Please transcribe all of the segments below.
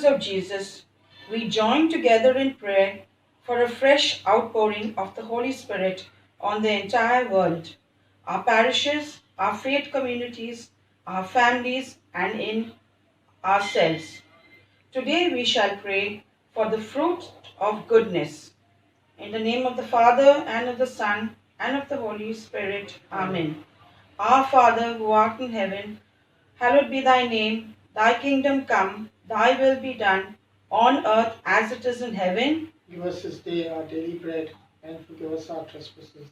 disciples of Jesus, we join together in prayer for a fresh outpouring of the Holy Spirit on the entire world, our parishes, our faith communities, our families, and in ourselves. Today we shall pray for the fruit of goodness. In the name of the Father, and of the Son, and of the Holy Spirit. Amen. Our Father, who art in heaven, hallowed be thy name. Thy kingdom come, thy will be done, on earth as it is in heaven. Give us this day our daily bread, and forgive us our trespasses,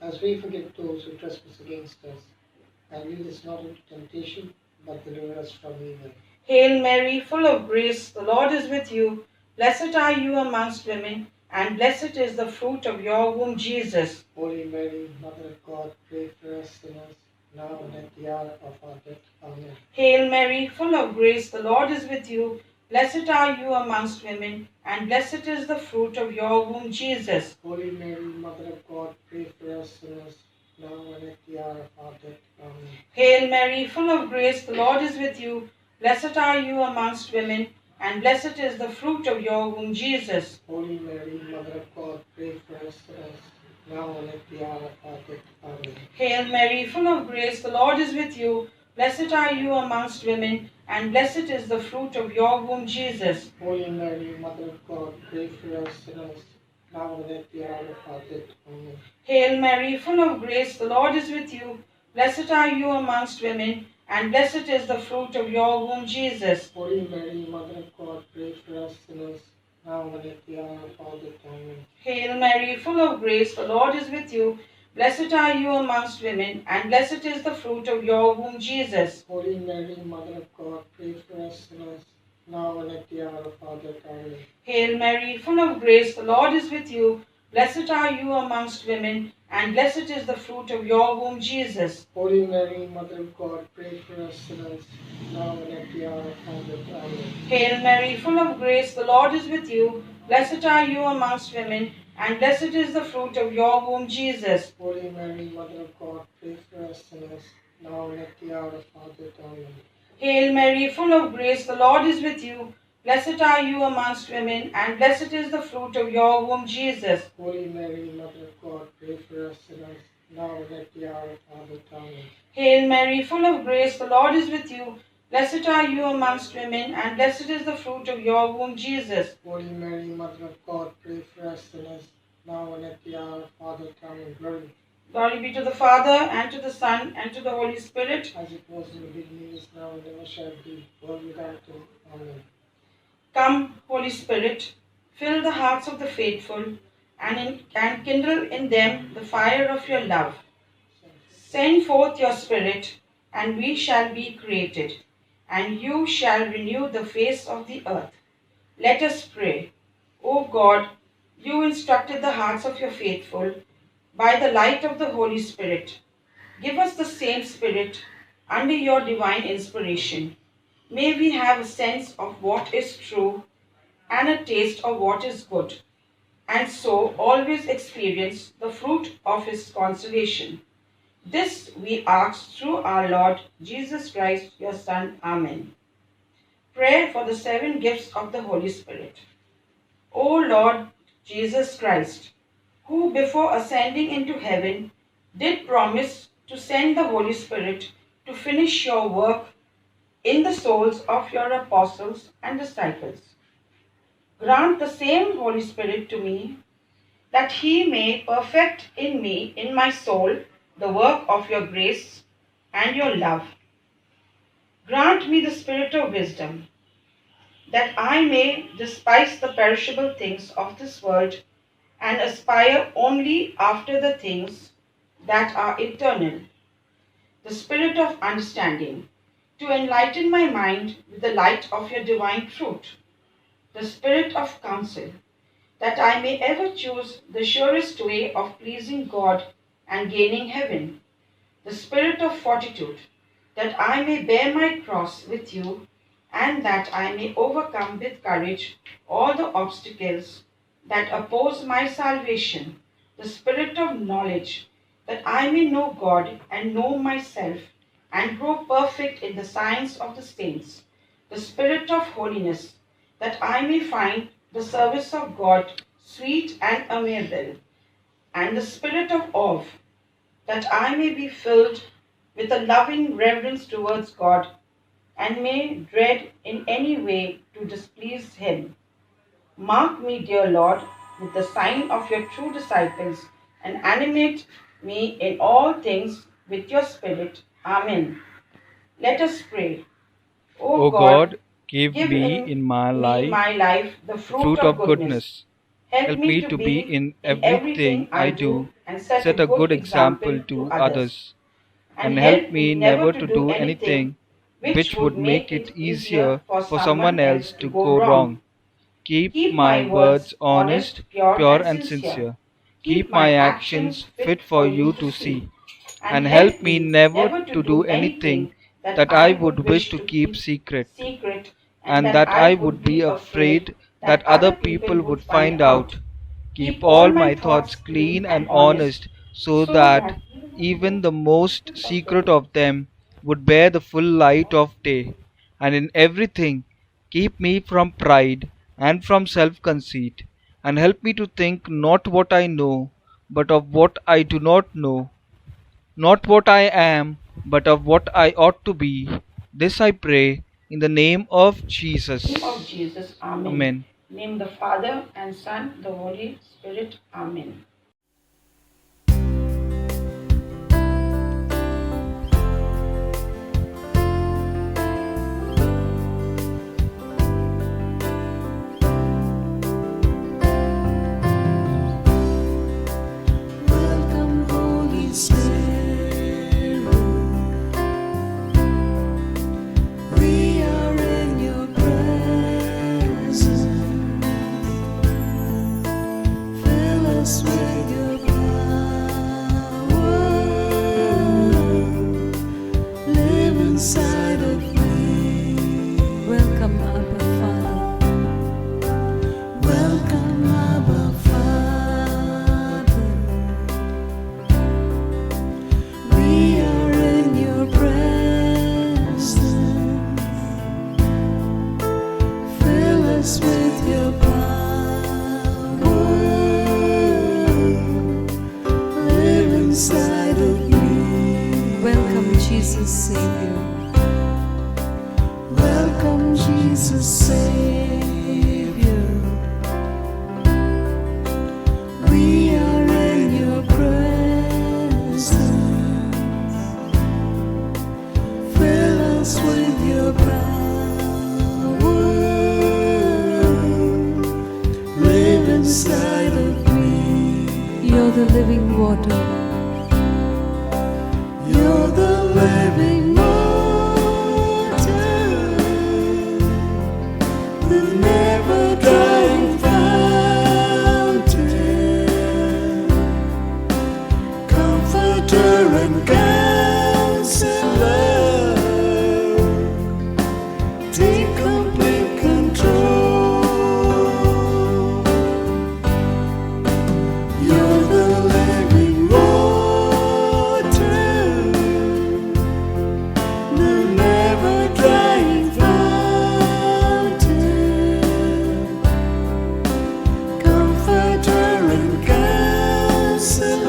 as we forgive those who trespass against us. And lead us not into temptation, but deliver us from evil. Hail Mary, full of grace, the Lord is with you. Blessed are you amongst women, and blessed is the fruit of your womb, Jesus. Holy Mary, Mother of God, pray for us sinners, now and at the hour of our death. Amen. Hail Mary, full of grace, the Lord is with you. Blessed are you amongst women, and blessed is the fruit of your womb, Jesus. Holy Mary, Mother of God, pray for us sinners, now and at the hour of our death. Amen. Hail Mary, full of grace, the Lord is with you. Blessed are you amongst women, and blessed is the fruit of your womb, Jesus. Holy Mary, Mother of God, pray for us sinners, now and at the hour of our death. Amen. Hail Mary, full of grace, the Lord is with you. Blessed are you amongst women, and blessed is the fruit of your womb, Jesus. Holy Mary, Mother of God, pray for us sinners, now and at the hour of our death. Amen. Hail Mary, full of grace, the Lord is with you. Blessed are you amongst women, and blessed is the fruit of your womb, Jesus. Holy Mary, Mother of God, pray for us sinners, now and at the hour of our death. Amen. Hail Mary, full of grace, the Lord is with you. Blessed are you amongst women, and blessed is the fruit of your womb, Jesus. Holy Mary, Mother of God, pray for us sinners, now and at the hour of our death. Amen. Hail Mary, full of grace, the Lord is with you. Blessed are you amongst women, and blessed is the fruit of your womb, Jesus. Holy Mary, Mother of God, pray for us sinners, now and at the hour of our death. Amen. Hail Mary, full of grace, the Lord is with you. Blessed are you amongst women, and blessed is the fruit of your womb, Jesus. Holy Mary, Mother of God, pray for us sinners, now and at the hour of our death. Amen. Hail Mary, full of grace, the Lord is with you. Blessed are you amongst women, and blessed is the fruit of your womb, Jesus. Holy Mary, Mother of God, pray for us sinners, now and at the hour of our death. Amen. Hail Mary, full of grace, the Lord is with you. Blessed are you amongst women, and blessed is the fruit of your womb, Jesus. Holy Mary, Mother of God, pray for us sinners, now and at the hour of our death. Amen. Glory. Glory be to the Father, and to the Son, and to the Holy Spirit. As it was in the beginning, is now, and ever shall be, world without end. Amen. Come, Holy Spirit, fill the hearts of the faithful, and kindle in them the fire of your love. Send forth your Spirit, and we shall be created, and you shall renew the face of the earth. Let us pray. O God, you instructed the hearts of your faithful by the light of the Holy Spirit. Give us the same Spirit under your divine inspiration. May we have a sense of what is true and a taste of what is good, and so always experience the fruit of his consolation. This we ask through our Lord Jesus Christ, your Son. Amen. Prayer for the 7 gifts of the Holy Spirit. O Lord Jesus Christ, who before ascending into heaven did promise to send the Holy Spirit to finish your work in the souls of your apostles and disciples, grant the same Holy Spirit to me, that he may perfect in me, in my soul, the work of your grace and your love. Grant me the spirit of wisdom, that I may despise the perishable things of this world and aspire only after the things that are eternal. The spirit of understanding, to enlighten my mind with the light of your divine truth. The spirit of counsel, that I may ever choose the surest way of pleasing God and gaining heaven. The spirit of fortitude, that I may bear my cross with you, and that I may overcome with courage all the obstacles that oppose my salvation. The spirit of knowledge, that I may know God and know myself, and grow perfect in the science of the saints. The spirit of holiness, that I may find the service of God sweet and amiable, and the spirit of awe, that I may be filled with a loving reverence towards God, and may dread in any way to displease Him. Mark me, dear Lord, with the sign of your true disciples, and animate me in all things with your Spirit. Amen. Let us pray. O O God, God, give give me in in my me life my life the the fruit fruit of of goodness. goodness. Help Help me me to to be be in in everything everything I I do, do and set a set a good good example example to to others. others, And and help help me me never never to to do do anything anything which which would would make make it it easier easier for for someone someone else else to to go go wrong. wrong. Keep Keep my my words words honest, honest, pure, pure, and and sincere. sincere. Keep Keep my my actions actions fit fit for for you you to to see. see, And and help help me me never never to to do do anything anything that that I I would would wish wish to to keep keep secret, secret, and and that that I I would would be be afraid afraid that that other other people people would would find find out. out. Keep Keep all all my my thoughts thoughts clean clean and and honest, honest, so so that that even the most secret of them would bear the full light of day. And in everything, keep me from pride and from self conceit, and help me to think not what I know, but of what I do not know, not what I am, but of what I ought to be. This I pray in the name of name of Jesus. Jesus. Amen. Amen. Name the Father and Son, the Holy Spirit. Amen. Welcome, Holy Spirit. We are in your presence. Fill us with your power. Live inside of me. Welcome, Abba Father. Welcome, Abba Father. We are in your presence. Fill us with your power. Live inside of me. Welcome, Jesus Savior. Welcome, Jesus Savior. We are in your presence. Fill us with your power. Live inside of me. You're the living water. You're the living water. The never drying fountain. Comforter and counselor. Take complete control. You're the living water, the never drying fountain, comforter and counselor.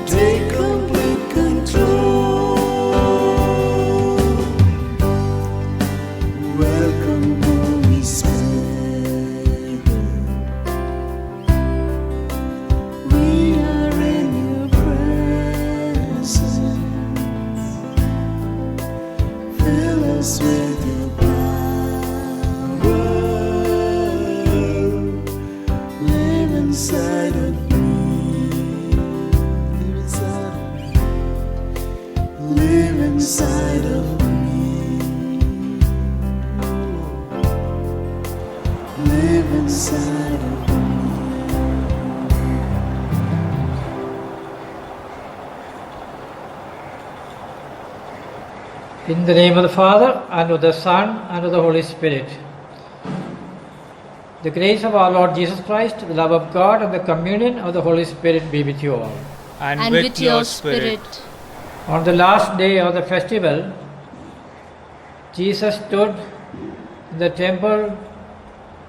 Take complete control. Welcome, Holy Spirit. We are in your presence. Fill us with your power. Live inside of me. Live inside of me. Live inside of me. In the name of the Father, and of the Son, and of the Holy Spirit. The grace of our Lord Jesus Christ, the love of God, and the communion of the Holy Spirit be with you all. And with your spirit. On the last day of the festival, Jesus stood in the temple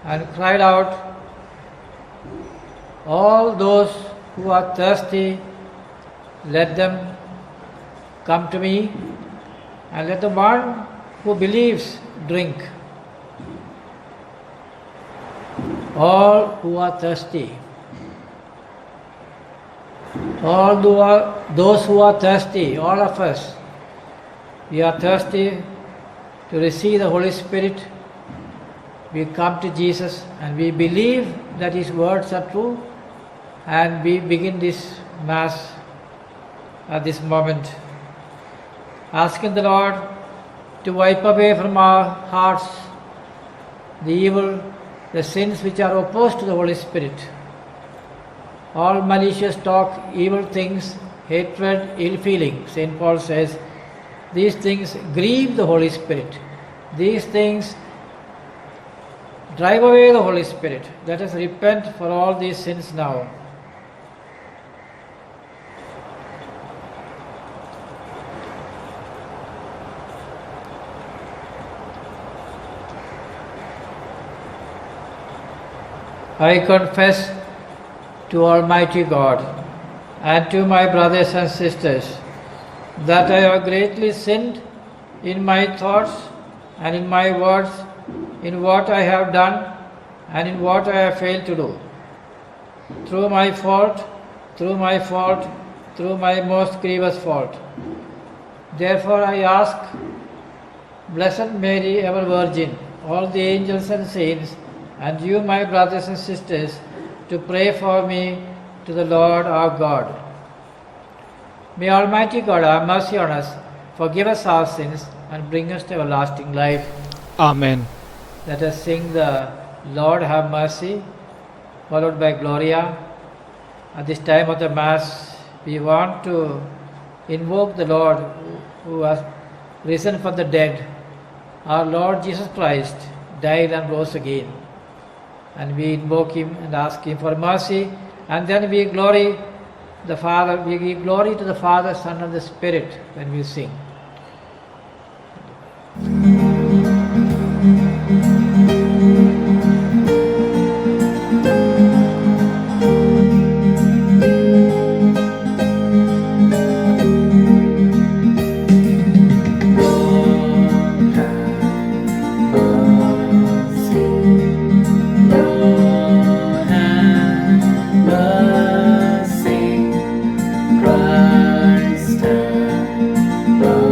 and cried out, "All those who are thirsty, let them come to me, and let the one who believes drink. All who are thirsty, those who are thirsty, all of us, we are thirsty to receive the Holy Spirit. We come to Jesus and we believe that His words are true, and we begin this Mass at this moment, asking the Lord to wipe away from our hearts the evil, the sins which are opposed to the Holy Spirit. All malicious talk, evil things, hatred, ill feeling. St. Paul says, these things grieve the Holy Spirit. These things drive away the Holy Spirit. Let us repent for all these sins now. I confess to Almighty God and to my brothers and sisters that I have greatly sinned in my thoughts and in my words, in what I have done and in what I have failed to do. Through my fault, through my most grievous fault. Therefore I ask Blessed Mary, ever Virgin, all the angels and saints, and you, my brothers and sisters, to pray for me to the Lord our God. May Almighty God have mercy on us, forgive us our sins, and bring us to everlasting life. Amen. Let us sing the Lord have mercy, followed by Gloria. At this time of the Mass, we want to invoke the Lord who has risen from the dead. Our Lord Jesus Christ died and rose again. And we invoke Him and ask Him for mercy, and then we glory the Father, we give glory to the Father, Son, and the Spirit when we sing. Christ, have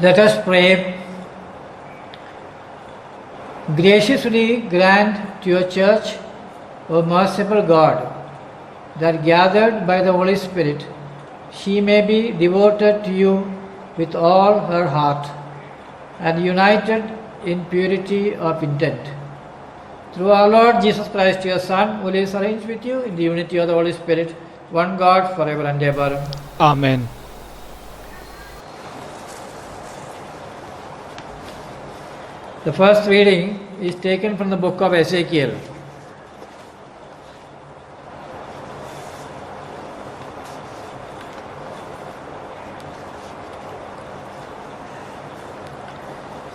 Let us pray. Graciously grant to your church, O merciful God, that gathered by the Holy Spirit, she may be devoted to you with all her heart and united in purity of intent. Through our Lord Jesus Christ, your Son, who lives arranged with you in the unity of the Holy Spirit, one God, forever and ever. Amen. The first reading is taken from the book of Ezekiel.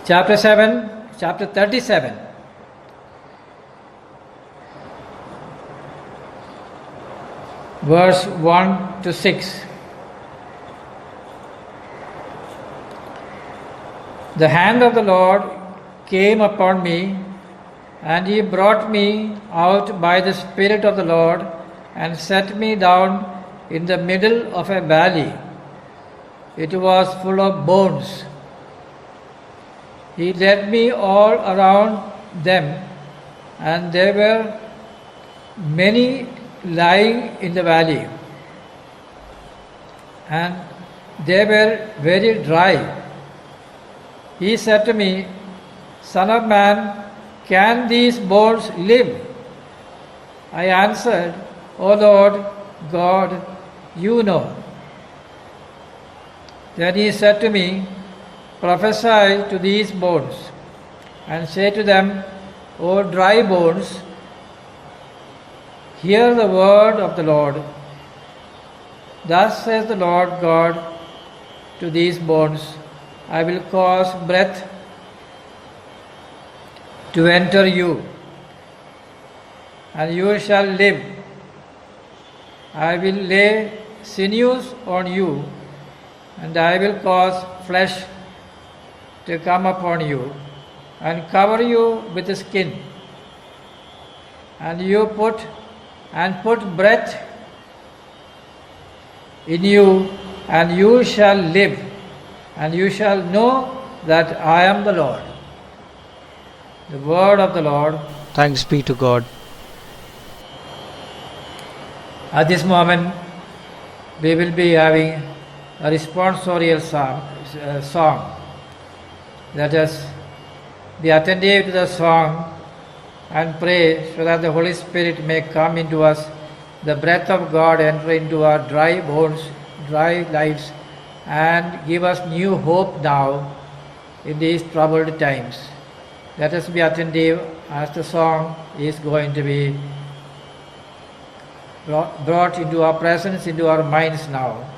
Chapter 37. Verse 1 to 6. The hand of the Lord came upon me, and he brought me out by the Spirit of the Lord and set me down in the middle of a valley. It was full of bones. He led me all around them, and there were many lying in the valley, and they were very dry. He said to me, Son of man, can these bones live? I answered, O Lord God, you know. Then he said to me, Prophesy to these bones, and say to them, O dry bones, hear the word of the Lord. Thus says the Lord God to these bones, I will cause breath to enter you, and you shall live. I will lay sinews on you, and I will cause flesh to come upon you, and cover you with the skin. And you put breath in you, and you shall live, and you shall know that I am the Lord. The word of the Lord. Thanks be to God. At this moment, we will be having a responsorial song. Let us be attentive to the song and pray so that the Holy Spirit may come into us, the breath of God enter into our dry bones, dry lives, and give us new hope now in these troubled times. Let us be attentive as the song is going to be brought into our presence, into our minds now.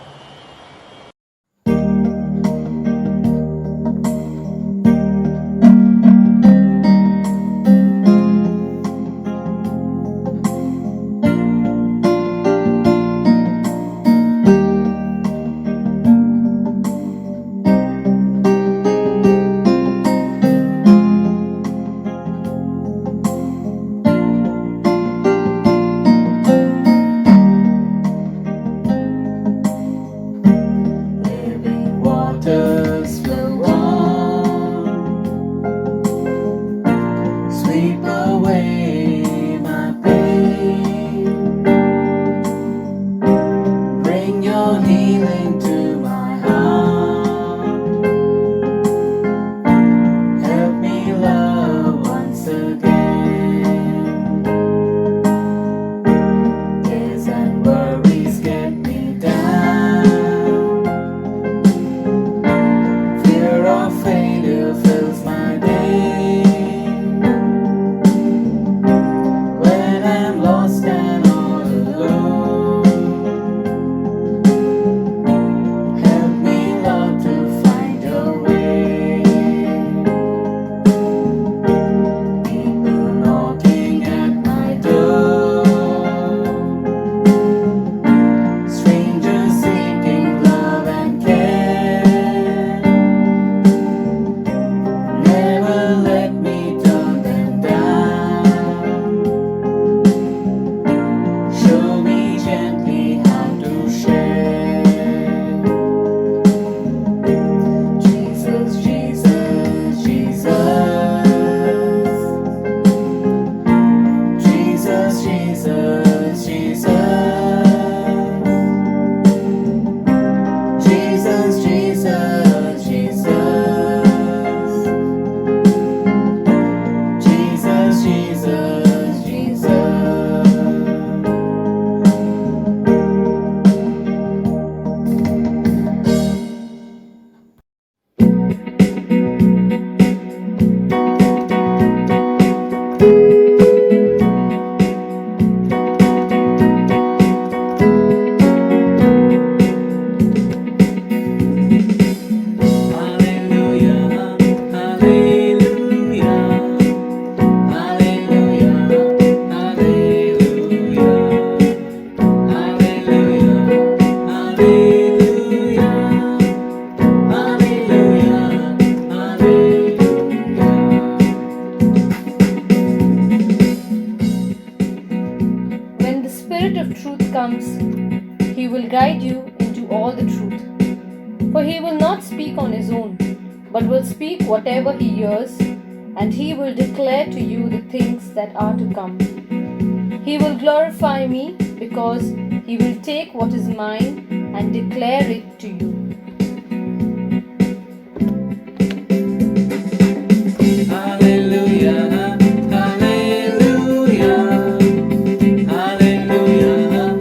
comes, he will guide you into all the truth. For he will not speak on his own, but will speak whatever he hears, and he will declare to you the things that are to come. He will glorify me, because he will take what is mine and declare it to you. Hallelujah, hallelujah, hallelujah, hallelujah,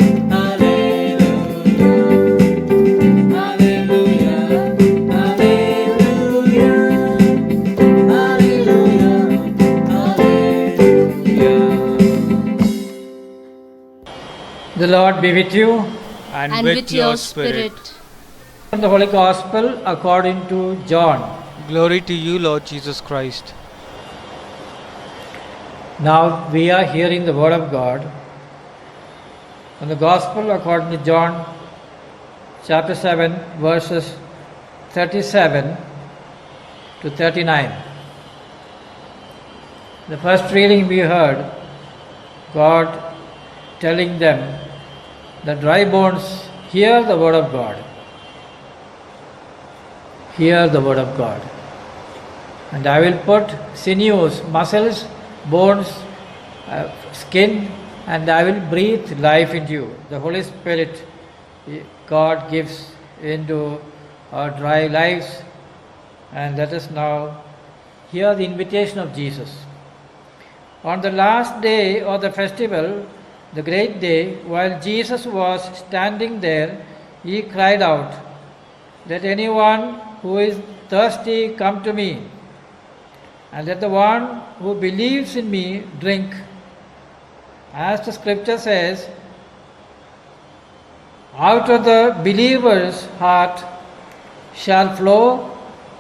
hallelujah, hallelujah. The Lord be with you. and with your spirit. From the Holy Gospel according to John. Glory to you, Lord Jesus Christ. Now we are hearing the Word of God from the Gospel according to John chapter 7 verses 37 to 39. The first reading we heard, God telling them, the dry bones, hear the Word of God. Hear the Word of God. And I will put sinews, muscles, bones, skin, and I will breathe life into you. The Holy Spirit God gives into our dry lives. And let us now hear the invitation of Jesus. On the last day of the festival, the great day, while Jesus was standing there, he cried out, "Let anyone who is thirsty come to me, and let the one who believes in me drink. As the scripture says, out of the believer's heart shall flow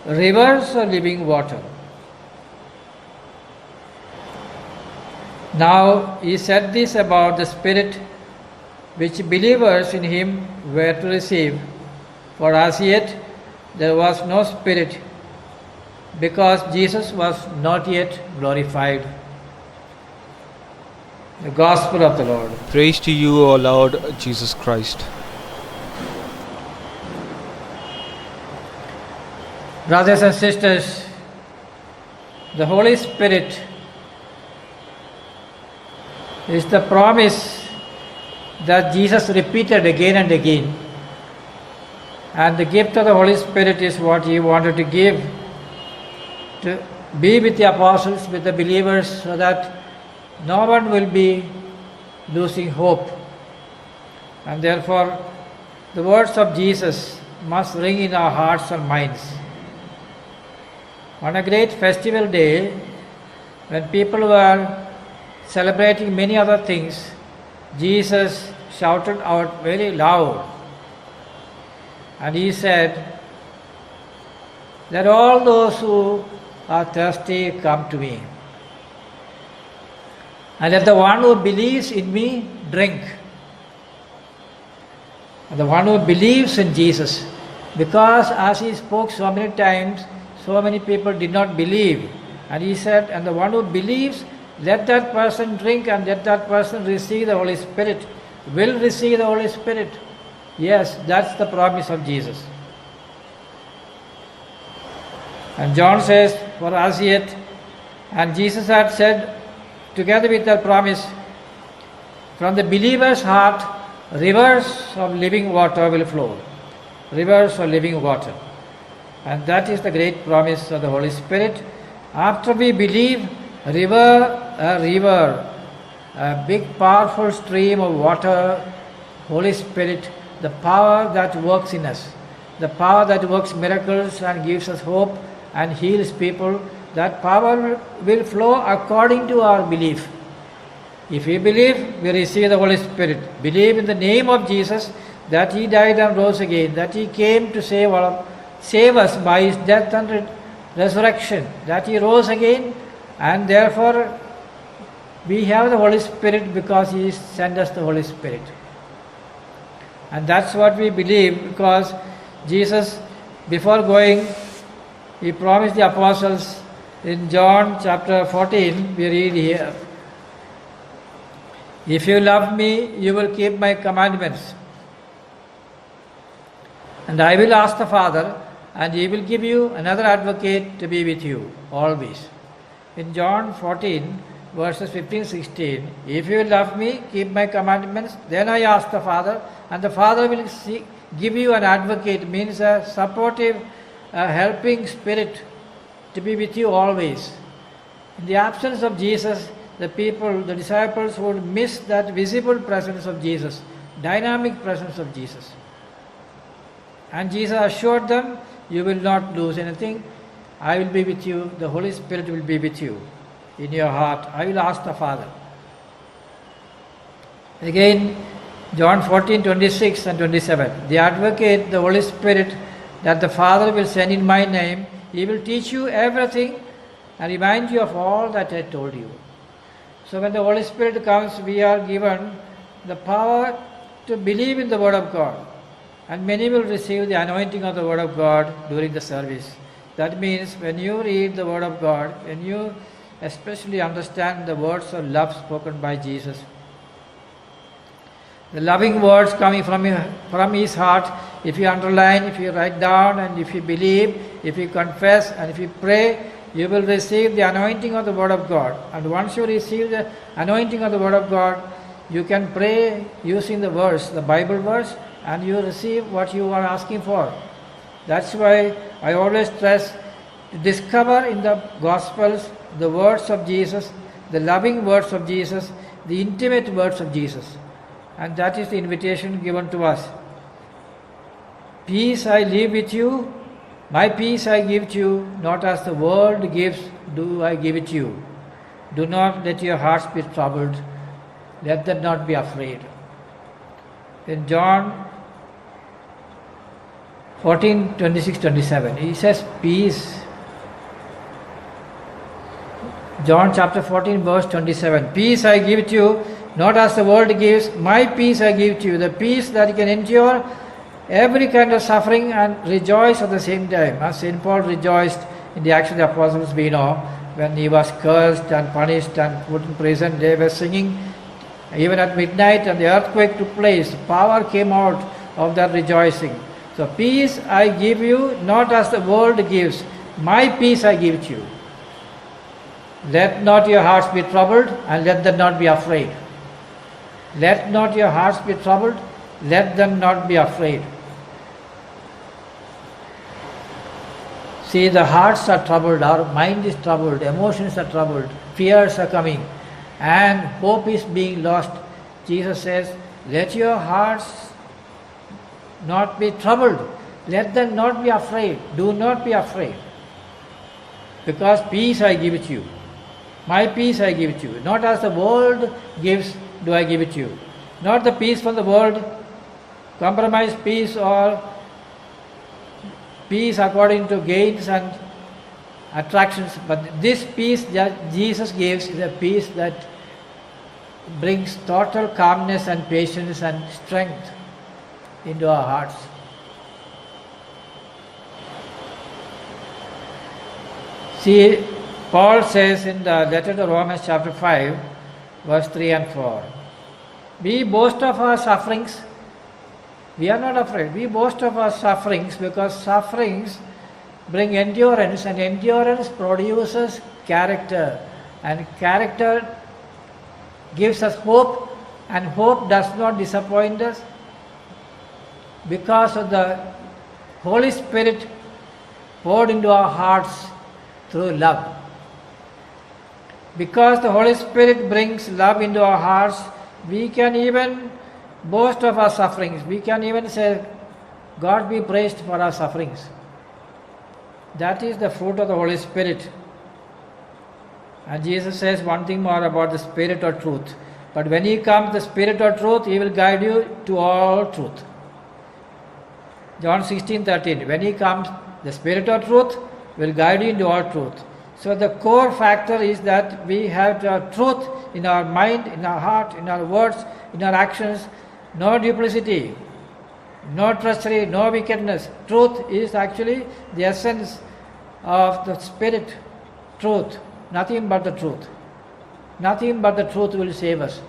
rivers of living water." Now he said this about the Spirit which believers in him were to receive, for as yet there was no Spirit, because Jesus was not yet glorified. The Gospel of the Lord. Praise to you, O Lord Jesus Christ. Brothers and sisters, the Holy Spirit is the promise that Jesus repeated again and again. And the gift of the Holy Spirit is what he wanted to give, to be with the apostles, with the believers, so that no one will be losing hope. And therefore, the words of Jesus must ring in our hearts and minds. On a great festival day, when people were celebrating many other things, Jesus shouted out very loud, and he said, "Let all those who are thirsty come to me, and let the one who believes in me drink." And the one who believes in Jesus, because as he spoke so many times, so many people did not believe, and he said, and the one who believes, let that person drink, and let that person receive the Holy Spirit, will receive the Holy Spirit. Yes, that's the promise of Jesus. And John says, for as yet, and Jesus had said, together with that promise, from the believer's heart, rivers of living water will flow. Rivers of living water. And that is the great promise of the Holy Spirit. After we believe, a big powerful stream of water, Holy Spirit, the power that works in us, the power that works miracles and gives us hope and heals people, that power will flow according to our belief. If we believe, we receive the Holy Spirit. Believe in the name of Jesus, that he died and rose again, that he came to save us by his death and resurrection, that he rose again, and therefore we have the Holy Spirit because he sent us the Holy Spirit. And that's what we believe, because Jesus, before going, he promised the apostles in John chapter 14, we read here, If you love me, you will keep my commandments. And I will ask the Father, and he will give you another advocate to be with you always. In John 14, verses 15-16, if you love me, keep my commandments, then I ask the Father, and the Father will give you an advocate, means a supportive, helping spirit to be with you always. In the absence of Jesus, the disciples would miss that visible presence of Jesus, dynamic presence of Jesus. And Jesus assured them, you will not lose anything. I will be with you. The Holy Spirit will be with you in your heart. I will ask the Father. Again, John 14:26 and 27. The advocate, the Holy Spirit, that the Father will send in my name, he will teach you everything and remind you of all that I told you. So when the Holy Spirit comes, we are given the power to believe in the Word of God. And many will receive the anointing of the Word of God during the service. That means when you read the Word of God, when you especially understand the words of love spoken by Jesus, the loving words coming from His heart, if you underline, if you write down, and if you believe, if you confess, and if you pray, you will receive the anointing of the Word of God. And once you receive the anointing of the Word of God, you can pray using the verse, the Bible verse, and you receive what you are asking for. That's why I always stress to discover in the Gospels the words of Jesus, the loving words of Jesus, the intimate words of Jesus. And that is the invitation given to us. Peace I leave with you, my peace I give to you, not as the world gives do I give it to you. Do not let your hearts be troubled, let them not be afraid. In John 14:26-27, he says peace. John chapter 14 verse 27, peace I give to you, not as the world gives, my peace I give to you, the peace that can endure every kind of suffering and rejoice at the same time. As St. Paul rejoiced in the Acts of the Apostles, we know, when he was cursed and punished and put in prison, they were singing even at midnight, and the earthquake took place. Power came out of that rejoicing. So peace I give you, not as the world gives, my peace I give to you. Let not your hearts be troubled, and let them not be afraid. Let not your hearts be troubled, let them not be afraid. See, the hearts are troubled, our mind is troubled, emotions are troubled, fears are coming, and hope is being lost. Jesus says, let your hearts not be troubled, let them not be afraid. Do not be afraid, because peace I give it to you. My peace I give it to you. Not as the world gives do I give it to you. Not the peace from the world, compromised peace or peace according to gains and attractions, but this peace that Jesus gives is a peace that brings total calmness and patience and strength into our hearts. See, Paul says in the letter to Romans chapter 5, verse 3 and 4, we boast of our sufferings. We are not afraid. We boast of our sufferings because sufferings bring endurance, and endurance produces character, and character gives us hope, and hope does not disappoint us because of the Holy Spirit poured into our hearts through love. Because the Holy Spirit brings love into our hearts, we can even boast of our sufferings. We can even say, God be praised for our sufferings. That is the fruit of the Holy Spirit. And Jesus says one thing more about the Spirit of truth. But when He comes, the Spirit of truth, He will guide you to all truth. John 16:13, when He comes, the Spirit of truth will guide you into all truth. So the core factor is that we have the truth in our mind, in our heart, in our words, in our actions. No duplicity, no treachery, no wickedness. Truth is actually the essence of the Spirit. Truth, nothing but the truth. Nothing but the truth will save us.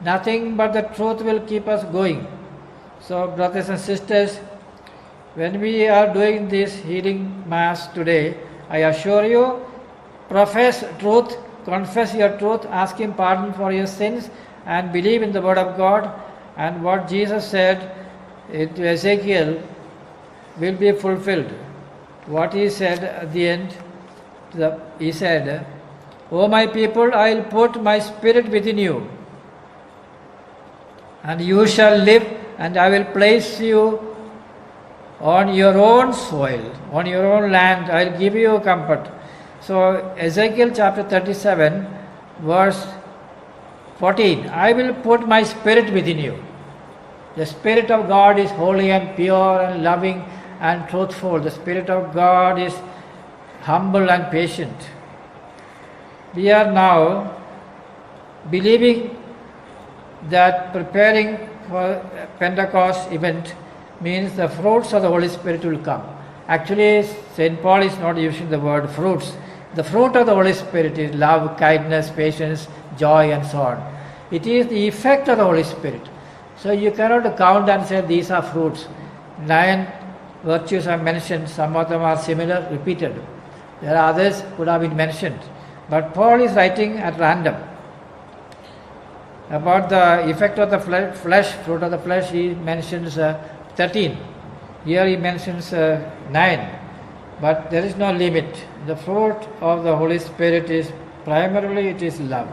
Nothing but the truth will keep us going. So, brothers and sisters, when we are doing this healing mass today, I assure you, profess truth, confess your truth, ask Him pardon for your sins, and believe in the Word of God. And what Jesus said to Ezekiel will be fulfilled. What He said at the end, He said, O my people, I will put my spirit within you, and you shall live, and I will place you on your own soil, on your own land. I will give you comfort. So Ezekiel chapter 37, verse 14, I will put my spirit within you. The Spirit of God is holy and pure and loving and truthful. The Spirit of God is humble and patient. We are now believing that preparing for Pentecost event means the fruits of the Holy Spirit will come. Actually, St. Paul is not using the word fruits. The fruit of the Holy Spirit is love, kindness, patience, joy, and so on. It is the effect of the Holy Spirit. So you cannot count and say these are fruits. 9 virtues are mentioned, some of them are similar, repeated. There are others could have been mentioned. But Paul is writing at random. About the effect of the flesh, fruit of the flesh, he mentions 13. Here he mentions 9. But there is no limit. The fruit of the Holy Spirit is primarily it is love.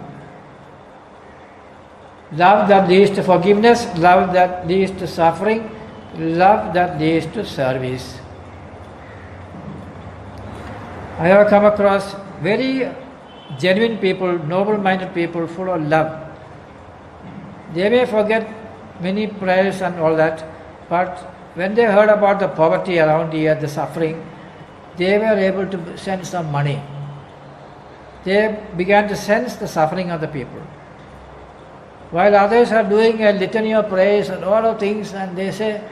Love that leads to forgiveness, love that leads to suffering, love that leads to service. I have come across very genuine people, noble-minded people, full of love. They may forget many prayers and all that, but when they heard about the poverty around here, the suffering, they were able to send some money. They began to sense the suffering of the people. While others are doing a litany of praise and all of things, and they say,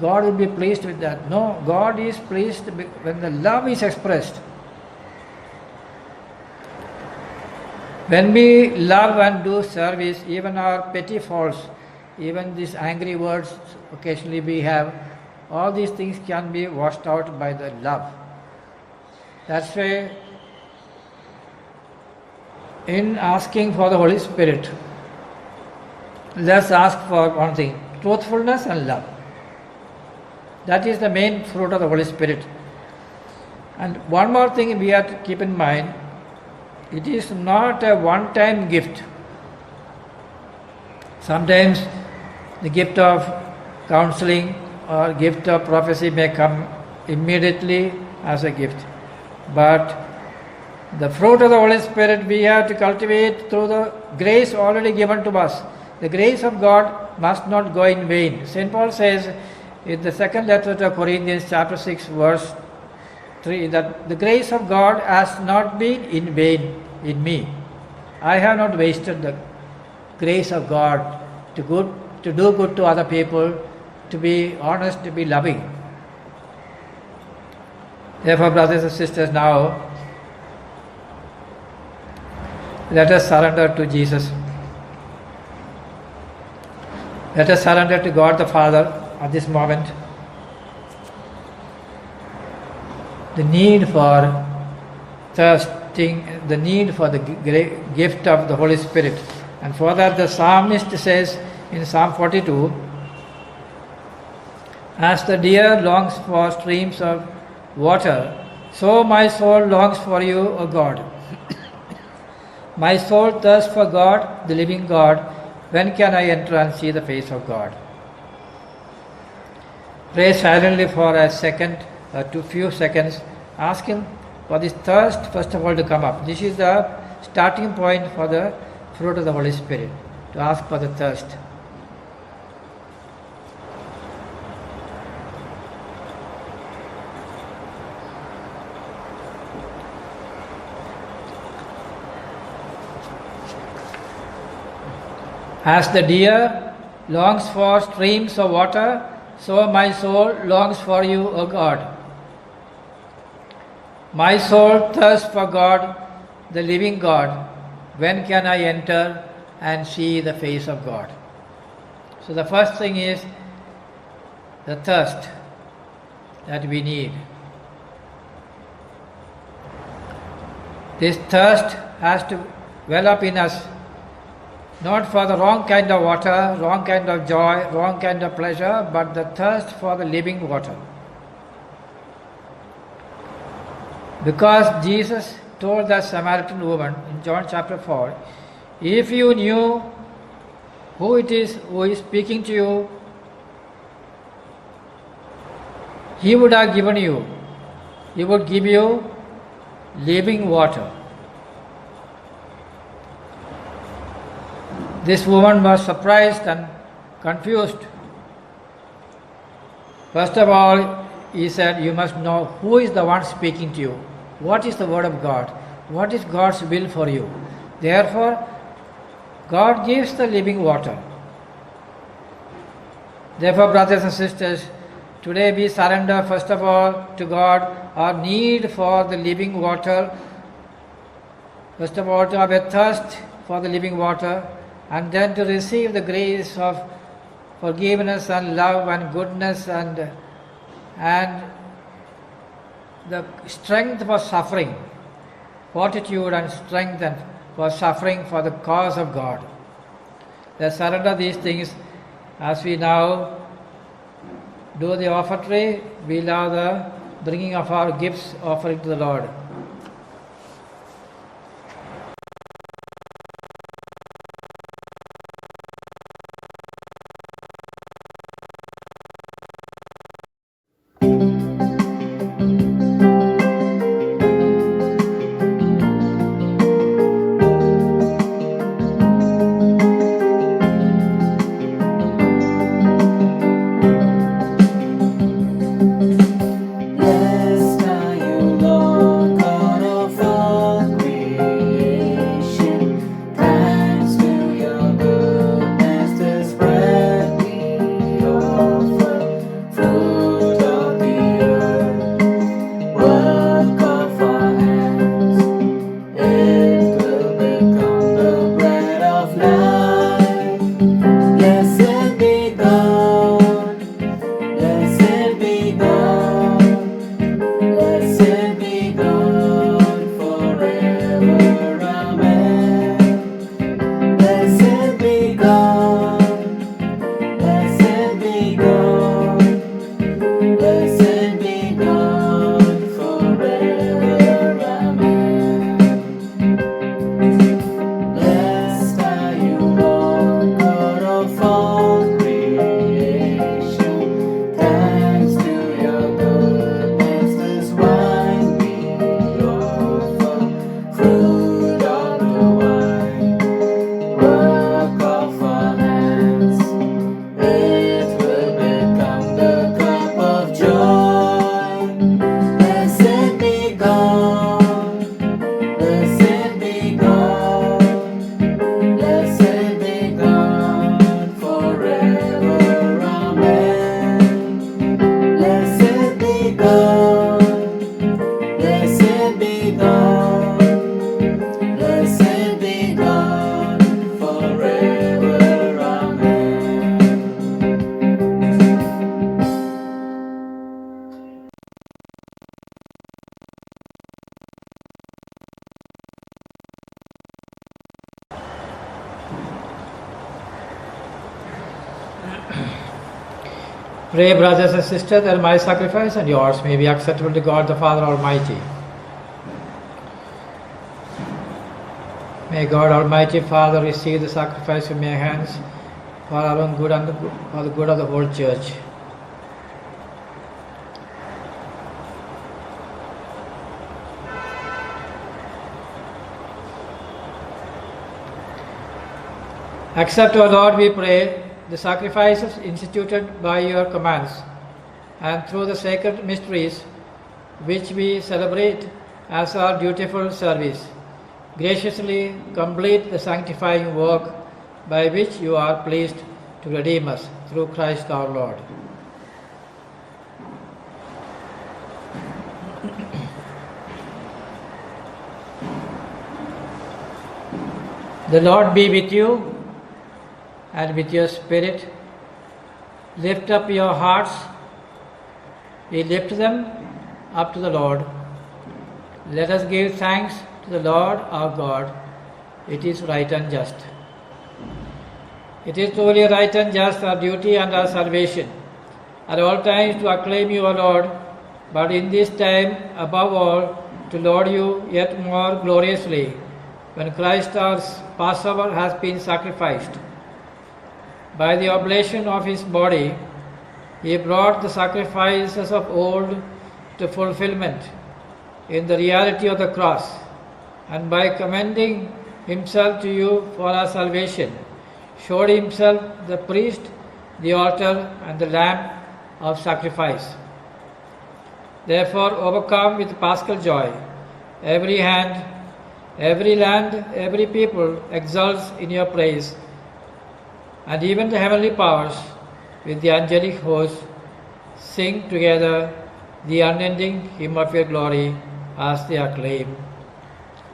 God will be pleased with that. No, God is pleased when the love is expressed. When we love and do service, even our petty faults, even these angry words occasionally we have, all these things can be washed out by the love. That's why in asking for the Holy Spirit, let's ask for one thing, truthfulness and love. That is the main fruit of the Holy Spirit. And one more thing we have to keep in mind, it is not a one-time gift. Sometimes the gift of counseling or gift of prophecy may come immediately as a gift. But the fruit of the Holy Spirit we have to cultivate through the grace already given to us. The grace of God must not go in vain. St. Paul says in the second letter to Corinthians chapter 6 verse 3 that the grace of God has not been in vain in me. I have not wasted the grace of God to do good to other people, to be honest, to be loving. Therefore, brothers and sisters, now let us surrender to Jesus. Let us surrender to God the Father at this moment. The need for thirsting, the need for the gift of the Holy Spirit. And for that the psalmist says in Psalm 42, as the deer longs for streams of water, so my soul longs for you, O God. My soul thirsts for God, the living God. When can I enter and see the face of God? Pray silently for a second, few seconds. Ask Him for this thirst first of all to come up. This is the starting point for the fruit of the Holy Spirit, to ask for the thirst. As the deer longs for streams of water, so my soul longs for you, O God. My soul thirsts for God, the living God. When can I enter and see the face of God. So the first thing is the thirst that we need. This thirst has to well up in us, not for the wrong kind of water, wrong kind of joy, wrong kind of pleasure, but the thirst for the living water. Because Jesus told the Samaritan woman in John chapter 4, if you knew who it is who is speaking to you, he would have given you, he would give you living water. This woman was surprised and confused. First of all, he said, you must know who is the one speaking to you. What is the word of God? What is God's will for you? Therefore, God gives the living water. Therefore, brothers and sisters, today we surrender first of all to God our need for the living water. First of all, to have a thirst for the living water, and then to receive the grace of forgiveness and love and goodness and the strength for suffering, fortitude and strength and for suffering for the cause of God. Let's surrender these things as we now do the offertory. We allow the bringing of our gifts offering to the Lord. Blessed are you, Lord God of all creation. Thanks to your goodness, this bread we offer, fruit of the earth, work of our hands. It will become the bread of life. Blessed be God, blessed be God. Blessed be God forever, amen. Blessed be God, blessed be God, blessed be God forever, amen. Blessed are you, Lord God of all creation. Thanks to your goodness, this wine we offer, fruit of the vine, work of our hands. It will become the cup of joy. Blessed be God, blessed be God, blessed be God forever, amen. Blessed be God, blessed be God, blessed be God forever, amen. Pray, brothers and sisters, that my sacrifice and yours may be acceptable to God the Father Almighty. May God Almighty Father receive the sacrifice from your hands for our own good and for the good of the whole church. Accept, O Lord, we pray, the sacrifices instituted by your commands, and through the sacred mysteries which we celebrate as our dutiful service, graciously complete the sanctifying work by which you are pleased to redeem us through Christ our Lord. The Lord be with you. and with your spirit lift up your hearts. We lift them up to the Lord. Let us give thanks to the Lord our God. It is right and just. It is truly right and just, our duty and our salvation, at all times to acclaim you, O Lord, but in this time, above all, to laud you yet more gloriously, when Christ our Passover has been sacrificed. By the oblation of his body, he brought the sacrifices of old to fulfillment in the reality of the cross, and by commending himself to you for our salvation, showed himself the priest, the altar, and the lamb of sacrifice. Therefore, overcome with paschal joy, every hand, every land, every people exults in your praise, and even the heavenly powers with the angelic host sing together the unending hymn of your glory as they acclaim.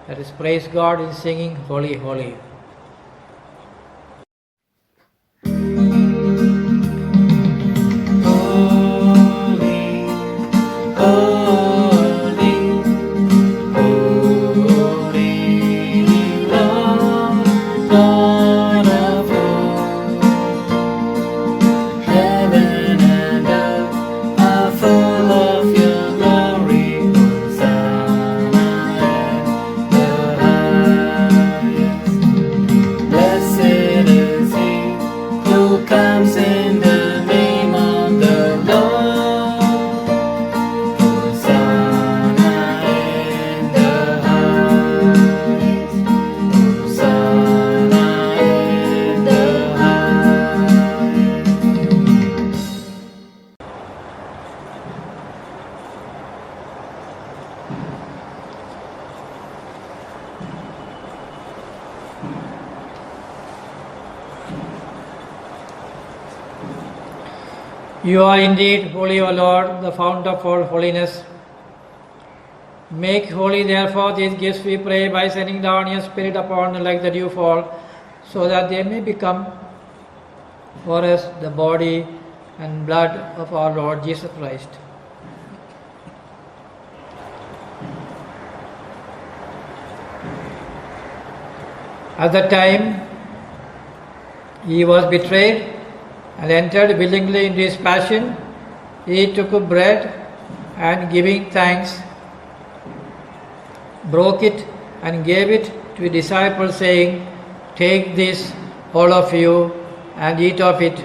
Let us praise God in singing, Holy, Holy. You are indeed holy, O Lord, the fount of all holiness. Make holy, therefore, these gifts, we pray, by sending down your Spirit upon them like the dewfall, so that they may become for us the body and blood of our Lord Jesus Christ. At the time he was betrayed and entered willingly into his passion, he took bread and, giving thanks, broke it and gave it to his disciples, saying, "Take this, all of you, and eat of it,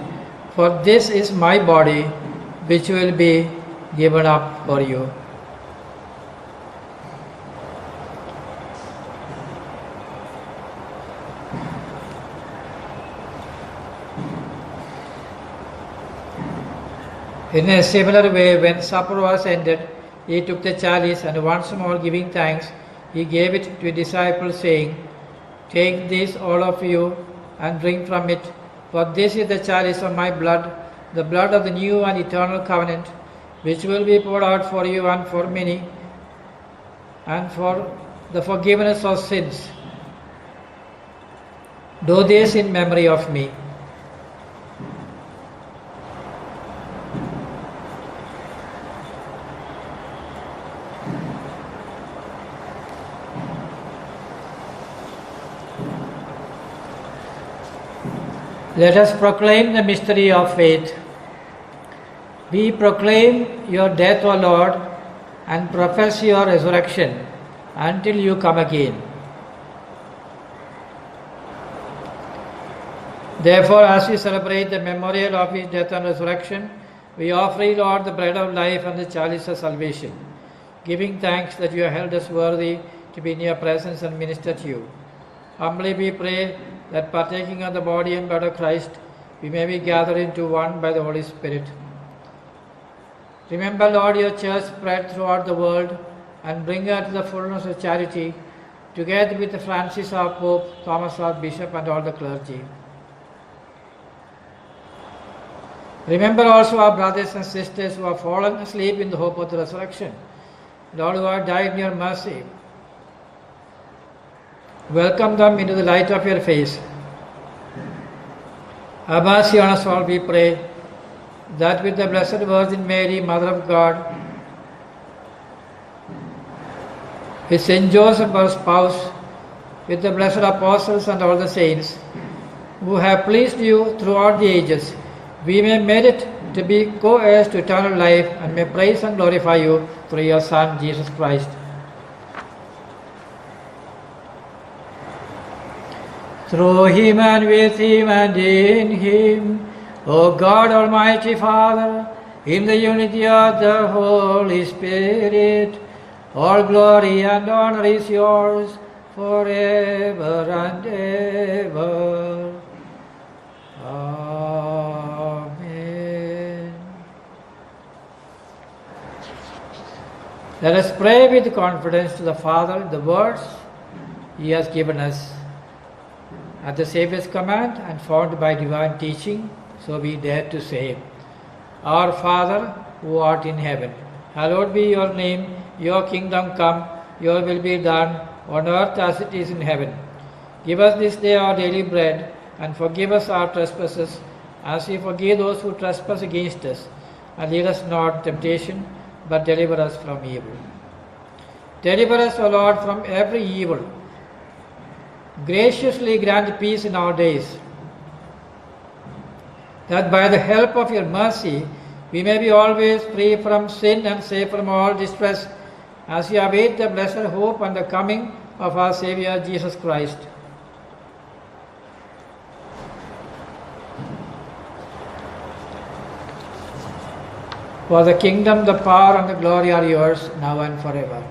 for this is my body, which will be given up for you." In a similar way, when supper was ended, he took the chalice, and once more giving thanks, he gave it to his disciples, saying, "Take this, all of you, and drink from it, for this is the chalice of my blood, the blood of the new and eternal covenant, which will be poured out for you and for many, and for the forgiveness of sins. Do this in memory of me." Let us proclaim the mystery of faith. We proclaim your death, O Lord, and profess your resurrection until you come again. Therefore, as we celebrate the memorial of his death and resurrection, we offer you, Lord, the bread of life and the chalice of salvation, giving thanks that you have held us worthy to be in your presence and minister to you. Humbly we pray that, partaking of the body and blood of Christ, we may be gathered into one by the Holy Spirit. Remember, Lord, your church spread throughout the world, and bring her to the fullness of charity, together with Francis our Pope, Thomas our Bishop, and all the clergy. Remember also our brothers and sisters who have fallen asleep in the hope of the resurrection, Lord, who have died in your mercy. Welcome them into the light of your face. Have mercy on us all, we pray, that with the Blessed Virgin Mary, Mother of God, with Saint Joseph, our spouse, with the blessed apostles and all the saints, who have pleased you throughout the ages, we may merit to be co-heirs to eternal life and may praise and glorify you through your Son, Jesus Christ. Through him and with him and in him, O God, Almighty Father, in the unity of the Holy Spirit, all glory and honor is yours forever and ever. Amen. Let us pray with confidence to the Father the words he has given us. At the Saviour's command and found by divine teaching, so we dare to say, Our Father, who art in heaven, hallowed be your name, your kingdom come, your will be done, on earth as it is in heaven. Give us this day our daily bread, and forgive us our trespasses, as we forgive those who trespass against us. And lead us not into temptation, but deliver us from evil. Deliver us, O Lord, from every evil. Graciously grant peace in our days, that by the help of your mercy we may be always free from sin and safe from all distress, as we await the blessed hope and the coming of our Saviour Jesus Christ. For the kingdom, the power and the glory are yours, now and forever.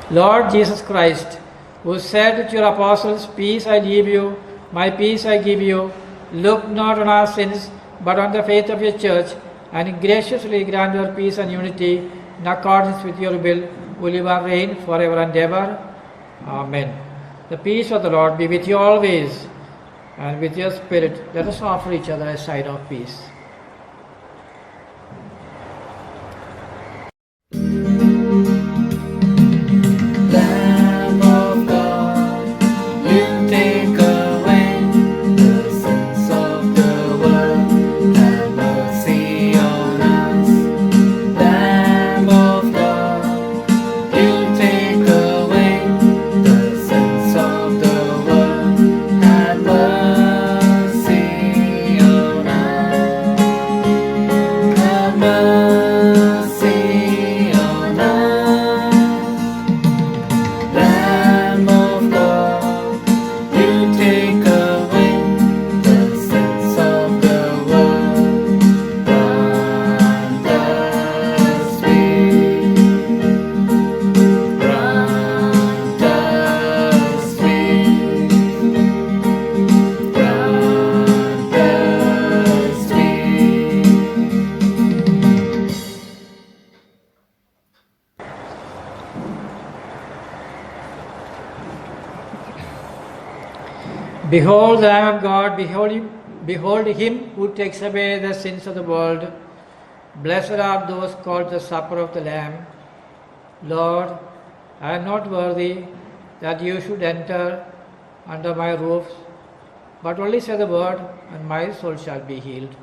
Lord Jesus Christ, who said to your apostles, Peace I leave you, my peace I give you, look not on our sins, but on the faith of your church, and graciously grant your peace and unity in accordance with your will, who live and reign forever and ever. Amen. The peace of the Lord be with you always, and with your spirit. Let us offer each other a sign of peace. Lamb of God, you take away the sins of the world. Have mercy on us. Lamb of God, you take away the sins of the world. Have mercy on us. Have mercy on us. Lamb of God, you take away the sins of the world. Grant us peace. Grant us peace. Grant us peace. Behold the Lamb of God, behold him who takes away the sins of the world. Blessed are those called the supper of the Lamb. Lord, I am not worthy that you should enter under my roof, but only say the word, and my soul shall be healed.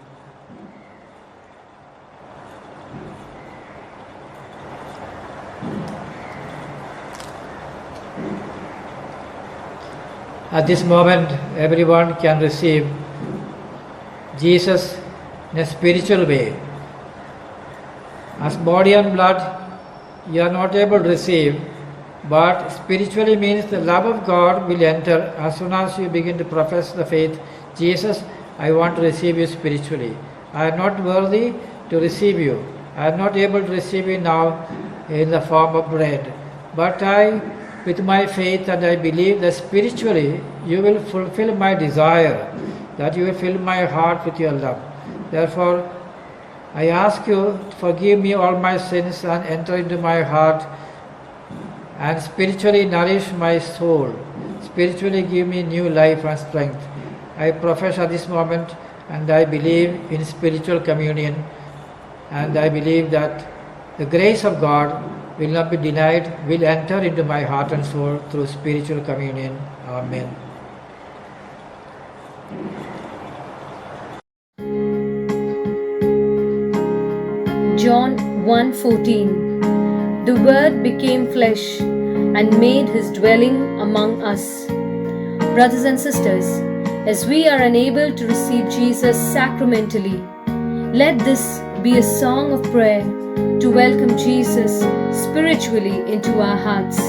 At this moment, everyone can receive Jesus in a spiritual way. As body and blood, you are not able to receive, but spiritually means the love of God will enter as soon as you begin to profess the faith. Jesus, I want to receive you spiritually. I am not worthy to receive you. I am not able to receive you now in the form of bread. But I, with my faith, and I believe that spiritually you will fulfill my desire, that you will fill my heart with your love. Therefore, I ask you to forgive me all my sins and enter into my heart and spiritually nourish my soul. Spiritually give me new life and strength. I profess at this moment, and I believe in spiritual communion, and I believe that the grace of God will not be denied, will enter into my heart and soul through spiritual communion. Amen. John 1:14. The Word became flesh and made his dwelling among us. Brothers and sisters, as we are unable to receive Jesus sacramentally, let this be a song of prayer to welcome Jesus spiritually into our hearts.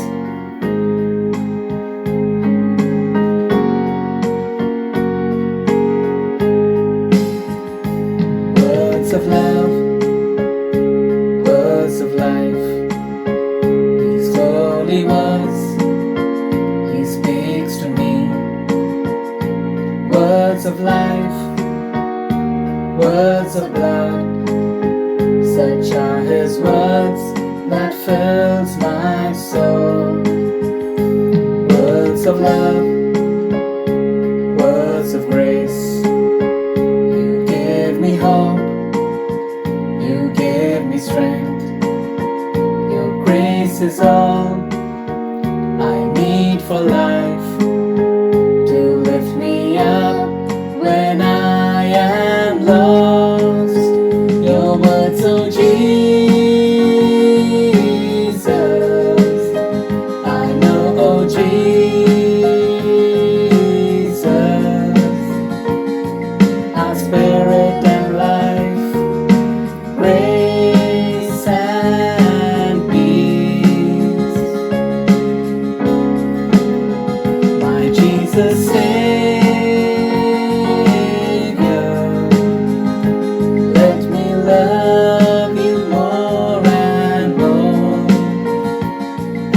Words of love, words of life, these holy words he speaks to me. Words of life, words of blood, such are his words that fills my soul. Words of love, words of grace, you give me hope, you give me strength. Your grace is all I need for life, to lift me up when I am lost. Your words, oh Jesus, I know, oh Jesus, our spirit and life, grace and peace. My Jesus Savior, let me love you more and more,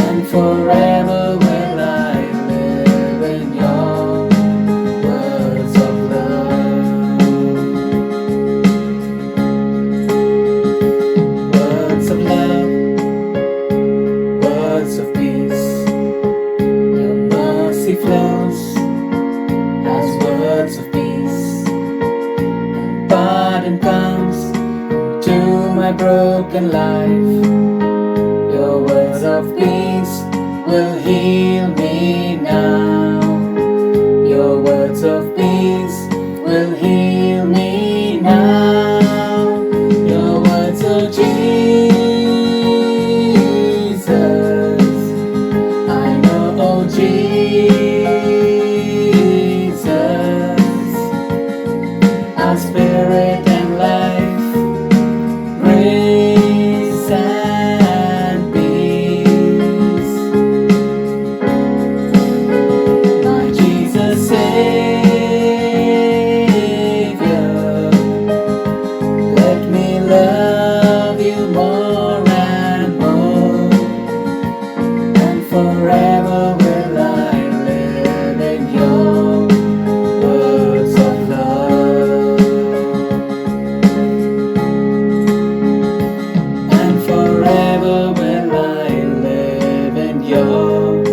and forever will I live in your words of love. Words of love, words of peace, your mercy flows as words of peace. Pardon comes to my broken life. Your words of peace will heal me now. Your words of peace will heal me now. Your words, oh Jesus, I know, oh Jesus, our spirit and life, grace and peace. My Jesus Savior, let me love you more and more, and forever will I live in your words of love. And forever will I live in your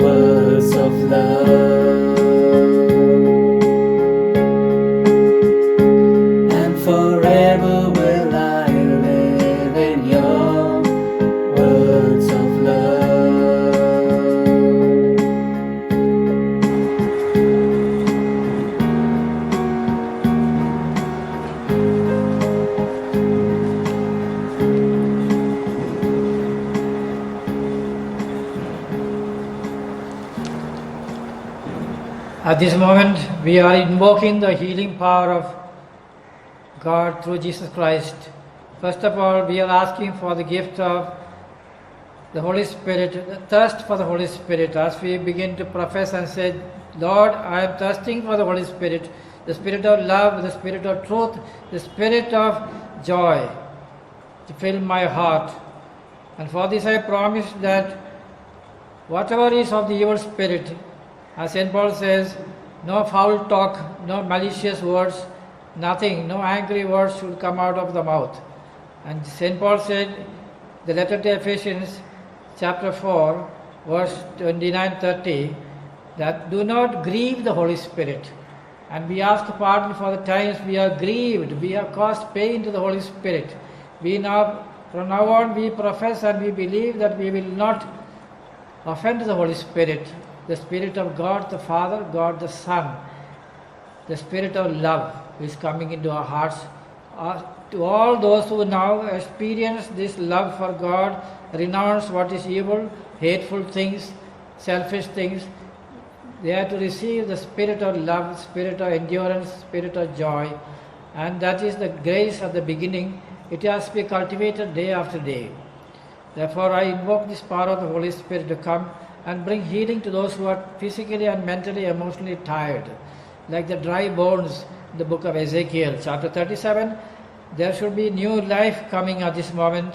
words of love. And forever will I live in your words of love. At this moment, we are invoking the healing power of God through Jesus Christ. First of all, we are asking for the gift of the Holy Spirit, the thirst for the Holy Spirit, as we begin to profess and say, Lord, I am thirsting for the Holy Spirit, the Spirit of love, the Spirit of truth, the Spirit of joy to fill my heart. And for this I promise that whatever is of the evil spirit, as St. Paul says, no foul talk, no malicious words, nothing, no angry words should come out of the mouth. And St. Paul said, the letter to Ephesians, chapter 4, verse 29-30, that do not grieve the Holy Spirit. And we ask pardon for the times we are grieved, we have caused pain to the Holy Spirit. From now on, we profess and we believe that we will not offend the Holy Spirit, the Spirit of God the Father, God the Son, the Spirit of love who is coming into our hearts to all those who now experience this love for God, renounce what is evil, hateful things, selfish things, they are to receive the spirit of love, spirit of endurance, spirit of joy, and that is the grace of the beginning. It has to be cultivated day after day. Therefore, I invoke this power of the Holy Spirit to come and bring healing to those who are physically and mentally, emotionally tired, like the dry bones in the book of Ezekiel, chapter 37. There should be new life coming at this moment.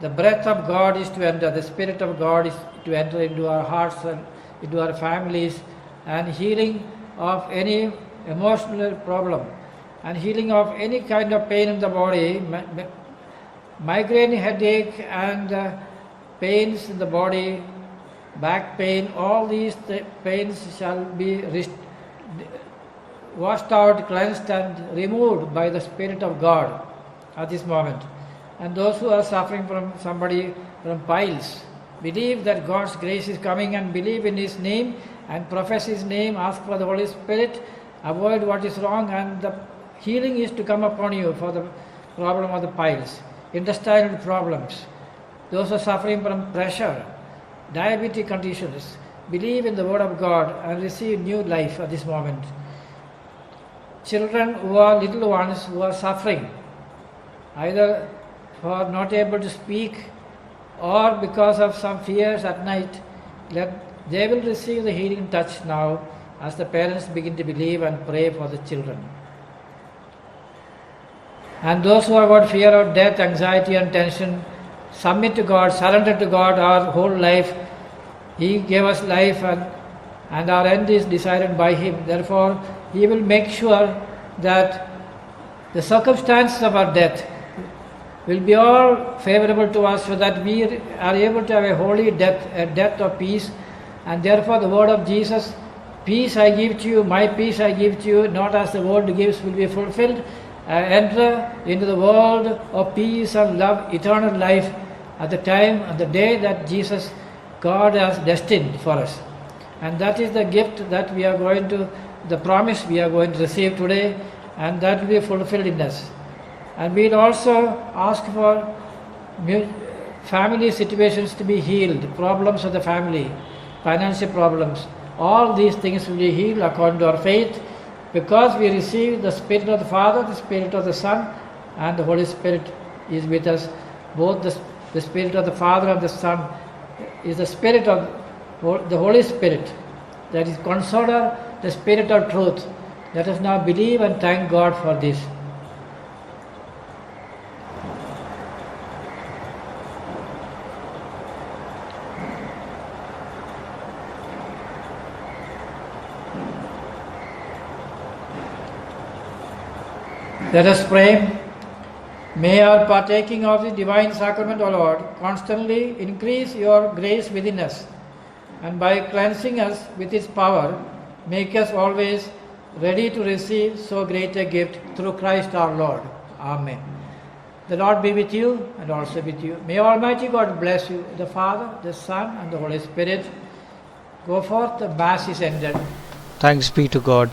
The breath of God is to enter, the Spirit of God is to enter into our hearts and into our families, and healing of any emotional problem, and healing of any kind of pain in the body, migraine headache and pains in the body, back pain, all these pains shall be washed out, cleansed and removed by the Spirit of God at this moment. And those who are suffering from piles, believe that God's grace is coming and believe in His name and profess His name, ask for the Holy Spirit, avoid what is wrong, and the healing is to come upon you for the problem of the piles, intestinal problems. Those who are suffering from pressure, diabetic conditions, believe in the Word of God and receive new life at this moment. Children who are little ones who are suffering, either for not able to speak or because of some fears at night, they will receive the healing touch now as the parents begin to believe and pray for the children. And those who have got fear of death, anxiety and tension, submit to God, surrender to God our whole life. He gave us life and our end is decided by Him. Therefore, He will make sure that the circumstances of our death will be all favorable to us, so that we are able to have a holy death, a death of peace. And therefore the word of Jesus, peace I give to you, my peace I give to you, not as the world gives, will be fulfilled. Enter into the world of peace and love, eternal life, at the time, at the day that Jesus, God has destined for us. And that is the gift that we are going to, the promise we are going to receive today, and that will be fulfilled in us. And we'll also ask for family situations to be healed, problems of the family, financial problems. All these things will be healed according to our faith, because we receive the Spirit of the Father, the Spirit of the Son, and the Holy Spirit is with us. Both the Spirit of the Father and the Son is the Spirit of the Holy Spirit, that is Consoler, the Spirit of truth. Let us now believe and thank God for this. Let us pray. May our partaking of the divine sacrament, O Lord, constantly increase your grace within us, and by cleansing us with its power, make us always ready to receive so great a gift through Christ our Lord. Amen. The Lord be with you and also with you. May Almighty God bless you, the Father, the Son, and the Holy Spirit. Go forth, the Mass is ended. Thanks be to God.